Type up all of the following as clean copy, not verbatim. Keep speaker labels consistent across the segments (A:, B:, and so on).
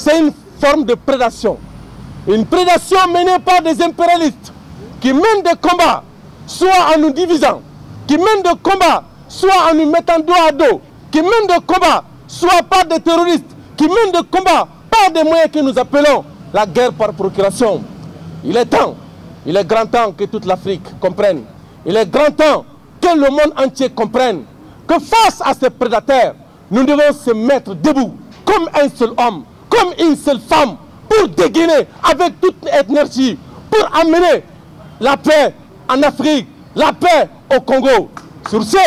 A: c'est une forme de prédation. Une prédation menée par des impérialistes qui mènent des combats, soit en nous divisant, qui mènent des combats, soit en nous mettant dos à dos, qui mènent des combats, soit par des terroristes, qui mènent des combats par des moyens que nous appelons la guerre par procuration. Il est temps, il est grand temps que toute l'Afrique comprenne. Il est grand temps que le monde entier comprenne que face à ces prédateurs, nous devons se mettre debout comme un seul homme, comme une seule femme, pour dégainer avec toute énergie, pour amener la paix en Afrique, la paix au Congo. Sur ce,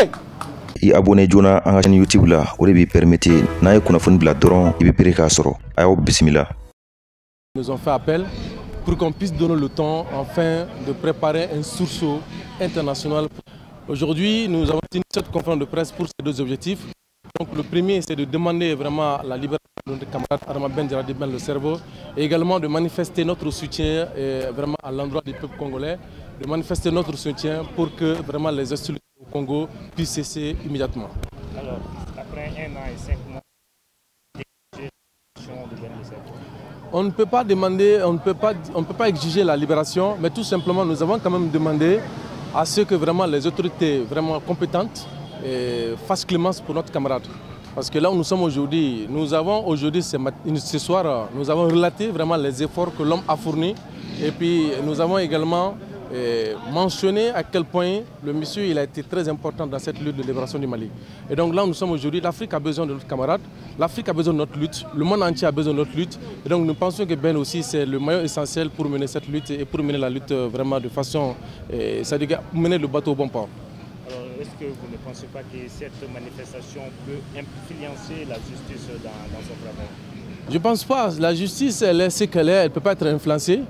B: i abonné jona à la chaîne YouTube là, o de bi permettre na ye kunafoni bila doron i be pere ka sɔrɔ. Ayo bismillah.
A: Nous ont fait appel pour qu'on puisse donner le temps afin de préparer un sursaut international. Aujourd'hui, nous avons tenu cette conférence de presse pour ces deux objectifs. Donc, le premier, c'est de demander vraiment la libération de notre camarade Adama Ben Djaladi Ben le cerveau, et également de manifester notre soutien vraiment à l'endroit du peuple congolais, de manifester notre soutien pour que vraiment les hostilités au Congo puissent cesser immédiatement.
C: Alors, après 1 an et 5 mois, de Ben le cerveau.
A: On ne peut pas demander, on ne peut pas exiger la libération, mais tout simplement nous avons quand même demandé à ce que vraiment les autorités vraiment compétentes fassent clémence pour notre camarade. Parce que là où nous sommes aujourd'hui, ce soir, nous avons relaté vraiment les efforts que l'homme a fournis. Et puis nous avons également mentionné à quel point le monsieur il a été très important dans cette lutte de libération du Mali. Et donc là où nous sommes aujourd'hui, l'Afrique a besoin de notre camarade, l'Afrique a besoin de notre lutte, le monde entier a besoin de notre lutte. Et donc nous pensons que Ben aussi c'est le maillon essentiel pour mener cette lutte et pour mener la lutte vraiment de façon, c'est-à-dire mener le bateau au bon port.
C: Alors est-ce que vous ne pensez pas que cette manifestation peut influencer la justice dans son travail?
A: Je ne pense pas. La justice, elle est ce qu'elle est, elle ne peut pas être influencée.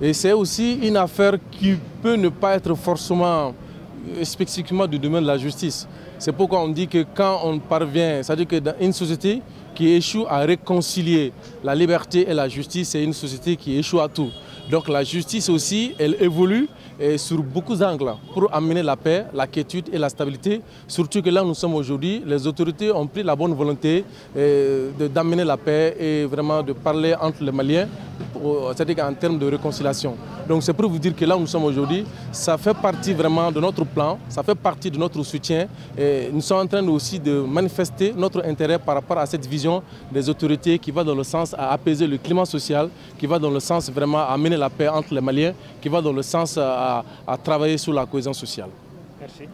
A: Et c'est aussi une affaire qui peut ne pas être forcément spécifiquement du domaine de la justice. C'est pourquoi on dit que quand on parvient, c'est-à-dire que dans une société qui échoue à réconcilier la liberté et la justice, c'est une société qui échoue à tout. Donc la justice aussi, elle évolue sur beaucoup d'angles pour amener la paix, la quiétude et la stabilité. Surtout que là où nous sommes aujourd'hui, les autorités ont pris la bonne volonté d'amener la paix et vraiment de parler entre les Maliens, c'est-à-dire en termes de réconciliation. Donc c'est pour vous dire que là où nous sommes aujourd'hui, ça fait partie vraiment de notre plan, ça fait partie de notre soutien. Et nous sommes en train aussi de manifester notre intérêt par rapport à cette vision des autorités qui va dans le sens à apaiser le climat social, qui va dans le sens vraiment à amener la paix entre les Maliens, qui va dans le sens à travailler sur la cohésion sociale.
C: Merci.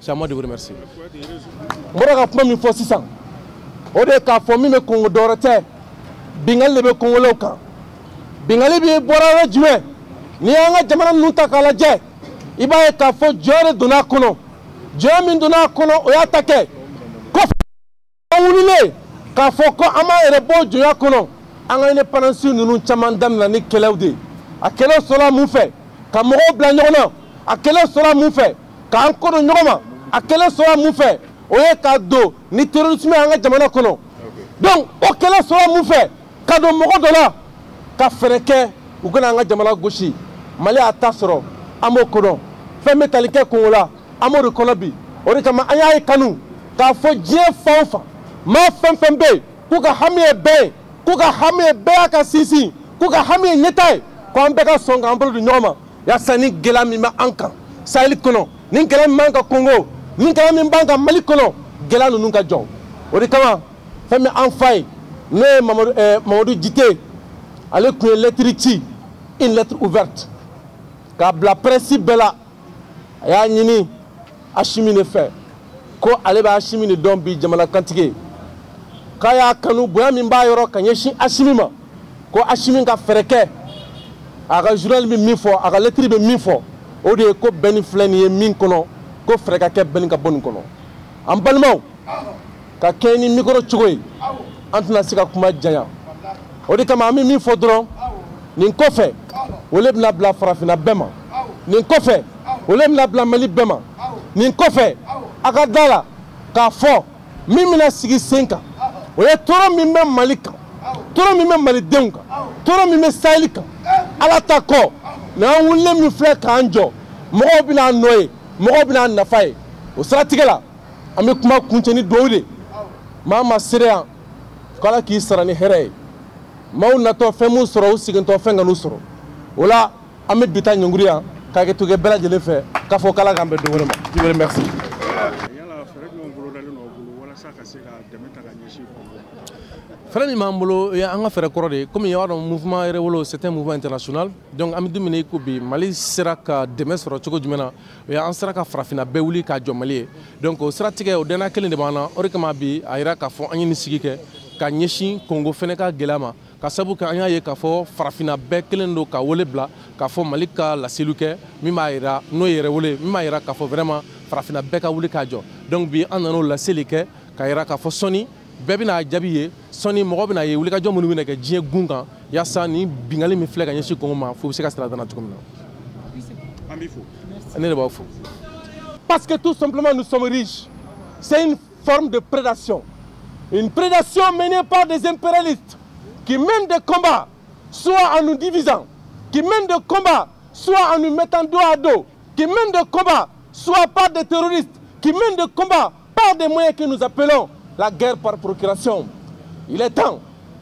A: C'est à moi de vous remercier. Bingali bi bora jume ni anga jamana nunta kala je ibaye ka fo jore duna kono jore min duna kono o ya take ko wulile ka fo ko ama ere bo joya kono anga ne panansi nunu chaman dam na ni kelewde a kele sola mu fe ka mo bla nyona a kele sola mu fe ka anko nyoma a kele sola mu fe o ye ka do ni terrorisme anga jamana kono donc o kele sola mu fe ka do mo dola ka fɛrɛkɛ u kana an ka jamana gosi Mali a ta sɔrɔ an b'o kɔnɔ fɛn bɛ tali kɛ Congo la an b'o de kɔnɔ bi o de kama an y'a ye kanu k'a fɔ diɲɛ fan o fan maa fɛn fɛn bɛ yen k'u ka hami ye bɛɛ ye k'u ka hami ye bɛɛ y'a ka sinsin k'u ka hami ye ɲɛta ye k'an bɛɛ ka sɔn k'an bolo di ɲɔgɔn ma yaasa ni gɛlɛya min bɛ an kan Sahel kɔnɔ ni gɛlɛya min b'an kan Congo ni gɛlɛya min b'an kan Mali kɔnɔ gɛlɛya ninnu ka jɔ o de kama fɛn bɛ an fa ye n'o ye Mamadou Djité ale tun ye lettre ci une lettre ouverte k'a bila presse bɛɛ la a y'a ɲini Asimi de fɛ ko ale bɛ Asimi de dɔn bi jamanakantigi k'a y'a kanu bonya min b'a yɔrɔ ka ɲɛsin Asimi ma ko Asimi ka fɛɛrɛ kɛ a ka journal bɛ min fɔ a ka lettre bɛ min fɔ o de ye ko bɛn filɛ nin ye min kɔnɔ ko fɛɛrɛ ka kɛ bɛn ka bɔ nin kɔnɔ an balimaw ka kɛ ni micro cogo ye an tɛna se ka kuma janya. O de kama an bɛ min fɔ dɔrɔn nin kɔfɛ o le bɛna bila farafinna bɛɛ ma nin kɔfɛ o le bɛna bila Mali bɛɛ ma nin kɔfɛ a ka da la k'a fɔ min bɛna sigi sen kan o ye tɔɔrɔ min bɛ Mali kan tɔɔrɔ min bɛ Malidenw kan tɔɔrɔ min bɛ Sahel kan Ala ta kɔ n'an wulilen min filɛ k'an jɔ mɔgɔw bɛna nɔ ye mɔgɔw bɛna nafa ye o siratigɛ la an bɛ kuma kuncɛ ni dugawu de maa ma seere yan k'Ala k'i sara ni hɛrɛ ye maaw natɔ fɛn mun sɔrɔ u sigintɔ fɛn ka n'u sɔrɔ o la an bɛ bi ta ɲɔngiri yan k'a kɛ tugu bɛɛ lajɛlen fɛ k'a fɔ k'Ala k'an bɛn don wɛrɛ ma. Je vous remercie. Fɛrɛ min b'an bolo o ye an ka fɛrɛ kɔrɔ de ye komi y'a dɔn mouvement yɛrɛ wolo c'est un mouvement international donc an bɛ don min na i ko bi Mali sera ka dɛmɛ sɔrɔ cogo jumɛn na o ye an sera ka farafinna bɛɛ wuli k'a jɔ Mali ye donc o siratigɛ o danaya kelen de b'an na o de kama bi a yira k'a fɔ an ye nin sigi kɛ ka ɲɛsin Congo fɛnɛ ka gɛlɛya ma ka sabu kɛ an y'a ye k'a fɔ farafinna bɛɛ kelen don ka wele bila k'a fɔ Mali ka laseliw kɛ min b'a yira n'o ye yɛrɛ wele min b'a yira k'a fɔ vraiment farafinna bɛɛ ka wuli k'a jɔ donc bi an nan'o laseli kɛ k'a yira k'a fɔ sɔnni bɛɛ bɛna jaabi ye sɔnni mɔgɔ bɛna ye wulikajɔ minnu bɛna kɛ diɲɛ gun kan yaasa ni bingali min filɛ ka ɲɛsin Congo ma fo bɛ se ka sira danna cogo min na. An b'i fo. Ne de b'aw fo. Parce que tout simplement nous sommes riches. C'est une forme de prédation. Une prédation menée par des impérialistes qui mènent des combats, soit en nous divisant, qui mènent des combats, soit en nous mettant dos à dos, qui mènent des combats, soit par des terroristes, qui mènent des combats par des moyens que nous appelons la guerre par procuration. Il est temps,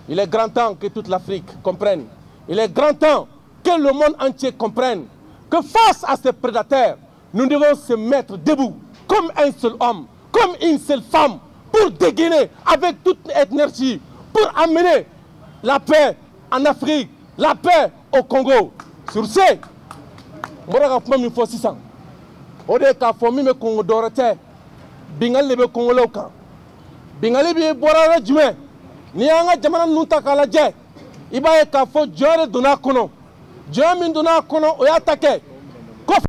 A: il est grand temps que toute l'Afrique comprenne. Il est grand temps que le monde entier comprenne que face à ces prédateurs, nous devons se mettre debout comme un seul homme, comme une seule femme, pour dégainer avec toute énergie, pour amener la paix en Afrique, la paix au Congo. Sur ce, je vais vous dire que 600. O de ka fɔ min bɛ Congo dɔwɛrɛ tɛ bingali de bɛ Congolais kan bingali bɛ bɔra yɔrɔ jumɛn n'i y'an ka jamana ninnu ta k'a lajɛ i b'a ye k'a fɔ jɔn de donna a kɔnɔ jɔn min donna a kɔnɔ o y'a ta kɛ kɔfɛ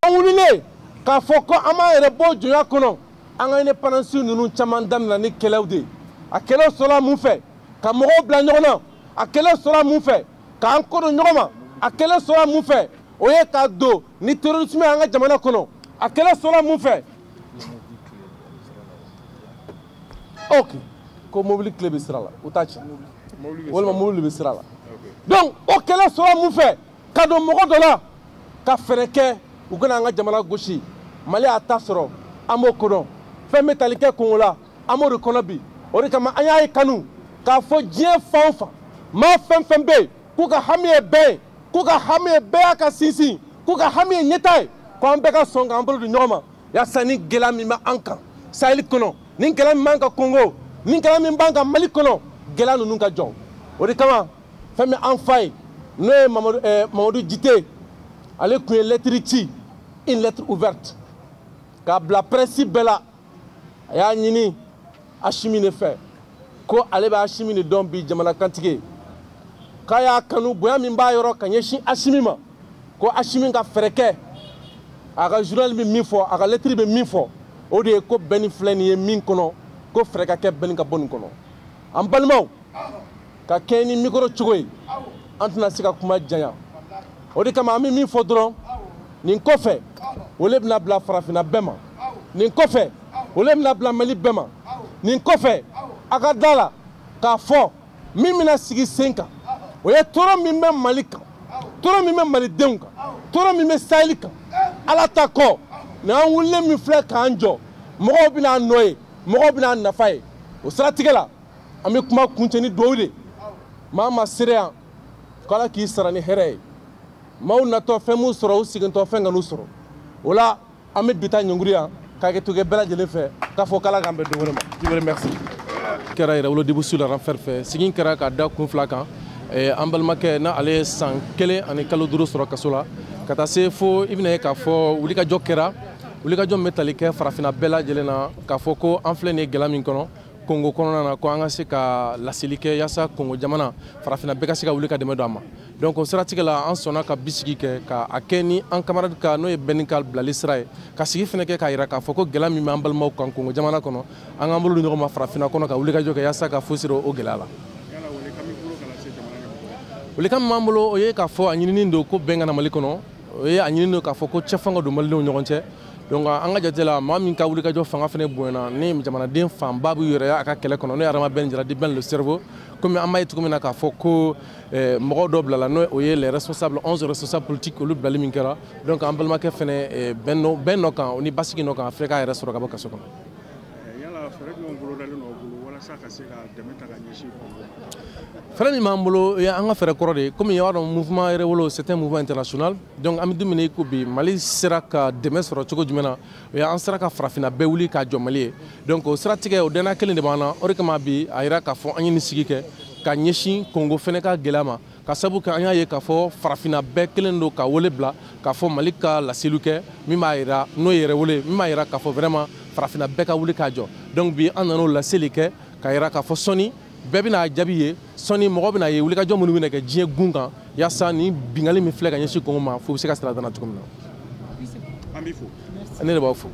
A: an wulilen k'a fɔ ko an b'an yɛrɛ bɔ jɔnya kɔnɔ an ka indépendance ninnu caman daminɛna ni kɛlɛw de ye a kɛlɛw sɔrɔla mun fɛ ka mɔgɔw bila ɲɔgɔn na a kɛlɛ sɔrɔla mun fɛ k'an kodon ɲɔgɔn ma a kɛlɛ sɔrɔla mun fɛ o ye ka don ni terrorisme an ka jamana kɔnɔ a kɛlɛ sɔrɔla mun fɛ ok ko mobili tile bɛ sira la o t'a ci walima mobili bɛ sira la donc o kɛlɛ sɔrɔla mun fɛ ka don mɔgɔ dɔ la ka fɛɛrɛ kɛ u kana an ka jamana gosi Mali y'a ta sɔrɔ an b'o kodɔn fɛn bɛ tali kɛ Congo la an b'o de kɔnɔ bi o de kama an y'a ye kanu k'a fɔ diɲɛ fan o fan maa fɛn fɛn bɛ yen k'u ka hami ye bɛɛ ye k'u ka hami ye bɛɛ y'a ka sinsin k'u ka hami ye ɲɛta ye k'an bɛɛ ka sɔn k'an bolo di ɲɔgɔn ma yaasa ni gɛlɛya min bɛ an kan Sahel kɔnɔ ni gɛlɛya min b'an kan Congo ni gɛlɛya min b'an kan Mali kɔnɔ gɛlɛya ninnu ka jɔ o de kama fɛn bɛ an fa ye n'o ye Mamadu Djite ale tun ye lettre ci une lettre ouverte k'a bila presse bɛɛ la a y'a ɲini Asimi de fɛ ko ale bɛ Asimi de dɔn bi jamana kantigi k'a y'a kanu bonya min b'a yɔrɔ ka ɲɛsin Asimi ma ko Asimi ka fɛɛrɛ kɛ a ka journal bɛ min fɔ a ka lettre bɛ min fɔ o de ye ko bɛn ni filɛ nin ye min kɔnɔ ko fɛɛrɛ ka kɛ bɛn ni ka bɔ nin kɔnɔ an balimaw ka kɛ ni micro cogo ye an tɛna se ka kuma janya o de kama an bɛ min fɔ dɔrɔn nin kɔfɛ olu bɛna bila farafinna bɛɛ ma nin kɔfɛ olu bɛna bila Mali bɛɛ ma nin kɔfɛ a ka da la k'a fɔ min bɛna sigi sen kan o ye tɔɔrɔ min bɛ Mali kan tɔɔrɔ min bɛ Malidenw kan tɔɔrɔ min bɛ Sahel kan Ala ta kɔ nin an wulilen min filɛ k'an jɔ mɔgɔw bɛna nɔ ye mɔgɔw bɛna nafa ye o siratigɛ la an bɛ kuma kuncɛ ni dugawu de maa ma seere yan k'Ala k'i sara ni hɛrɛ ye maaw natɔ fɛn mun sɔrɔ u sigintɔ fɛn ka n'u sɔrɔ o la an bɛ bi ta ɲɔngiri yan k'a kɛ tugu bɛɛ lajɛlen fɛ k'a fɔ k'Ala k'an bɛn don wɛrɛ ma je vous remercie. Kɛra yɛrɛ wolodebu sur la renfert fɛ sigi kɛra k'a da kun fila kan an balimakɛ n'ale ye san 1 ani kalo 5 sɔrɔ kaso la ka taa se fo i bɛna ye k'a fɔ wulikajɔ kɛra wulikajɔ min bɛ tali kɛ farafinna bɛɛ lajɛlen na k'a fɔ ko an filɛ nin ye gɛlɛya min kɔnɔ Congo kɔnɔna na ko an ka se ka laseli kɛ yaasa Congo jamana farafinna bɛɛ ka se ka wuli ka dɛmɛ don a ma donc o siratigɛ la an sɔnna ka bisigi kɛ k'a kɛ ni an camarade ka n'o ye bɛnni ka bilali sira ye ka sigi fɛnɛ kɛ k'a yira k'a fɔ ko gɛlɛya min bɛ an balimaw kan Congo jamana kɔnɔ an k'an bolo di ɲɔgɔn ma farafinna kɔnɔ ka wulikajɔ kɛ yaasa ka foyi siri o gɛlɛya la. Welekan min b'an bolo o ye k'a fɔ a ɲinini don ko bɛn ka na Mali kɔnɔ o ye a ɲinini don k'a fɔ ko cɛfan ka don Malidenw ɲɔgɔn cɛ donc an ka jate la maa min ka wulikajɔ fanga fɛnɛ bonyana ni jamanaden fanba b'u yɛrɛ a ka kɛlɛ kɔnɔ n'o ye Adama Ben Jara dit Ben le cerveau komi an b'a ye cogo min na k'a fɔ ko mɔgɔw dɔ bilala n'o ye les responsables 11 responsables politiques olu bilali min kɛra donc an balimakɛ fɛnɛ bɛn nɔ kan o ni basigi nɔ kan a filɛ k'a yɛrɛ sɔrɔ ka bɔ kaso kɔnɔ. Yala fɛɛrɛ jumɛn bolodalen don aw bolo walasa Fɛrɛ min b'an bolo ye an ka fɛrɛ kɔrɔ de comme y'a dɔn mouvement yɛrɛ wolo c'est un mouvement international donc an bɛ don min na i ko bi Mali sera ka dɛmɛ sɔrɔ cogo jumɛn na o ye an sera ka farafinna bɛɛ wuli k'a jɔ Mali ye donc o siratigɛ o danaya kelen de b'an na o de kama bi a yira k'a fɔ an ye nin sigi kɛ ka ɲɛsin Congo fɛnɛ ka gɛlɛya ma ka sabu kɛ an y'a ye k'a fɔ farafinna bɛɛ kelen don ka wele bila k'a fɔ Mali ka laseliw kɛ min b'a yira n'o ye yɛrɛ wele min b'a yira k'a fɔ vraiment farafinna bɛɛ ka wuli k'a jɔ donc bi an nan'o laseli kɛ k'a yira k'a fɔ sɔnni bɛɛ bɛna jaabi ye sɔnni mɔgɔ bɛna ye wulikajɔ minnu bɛna kɛ diɲɛ gun kan yaasa ni bingali min filɛ ka ɲɛsin Congo ma fo bɛ se ka sira danna cogo min na. Ne de b'aw fo.